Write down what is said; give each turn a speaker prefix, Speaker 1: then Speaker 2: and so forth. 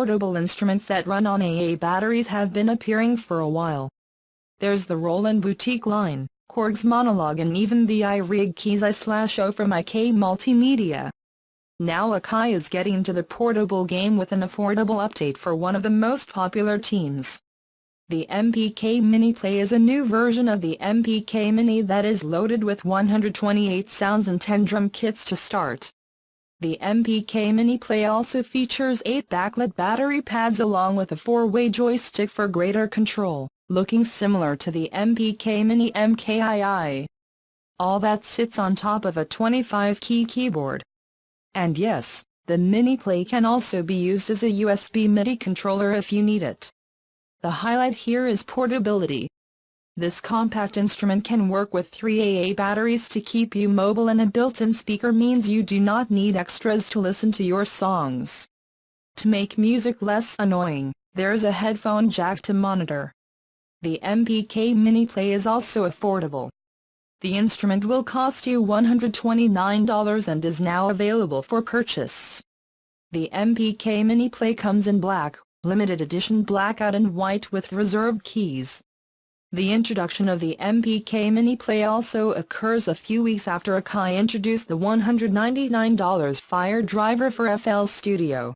Speaker 1: portable instruments that run on AA batteries have been appearing for a while. There's the Roland Boutique line, Korg's Monologue, and even the iRig mkII from IK Multimedia. Now Akai is getting into the portable game with an affordable update for one of the most popular teams. The MPK Mini Play is a new version of the MPK Mini that is loaded with 128 sounds and 10 drum kits to start. The MPK Mini Play also features 8 backlit battery pads along with a 4-way joystick for greater control, looking similar to the MPK Mini mkII. All that sits on top of a 25-key keyboard. And yes, the Mini Play can also be used as a USB MIDI controller if you need it. The highlight here is portability. This compact instrument can work with 3 AA batteries to keep you mobile, and a built-in speaker means you do not need extras to listen to your songs. To make music less annoying, there's a headphone jack to monitor. The MPK Mini Play is also affordable. The instrument will cost you $129 and is now available for purchase. The MPK Mini Play comes in black, limited edition blackout and white with reserved keys. The introduction of the MPK Mini Play also occurs a few weeks after Akai introduced the $199 Fire driver for FL Studio.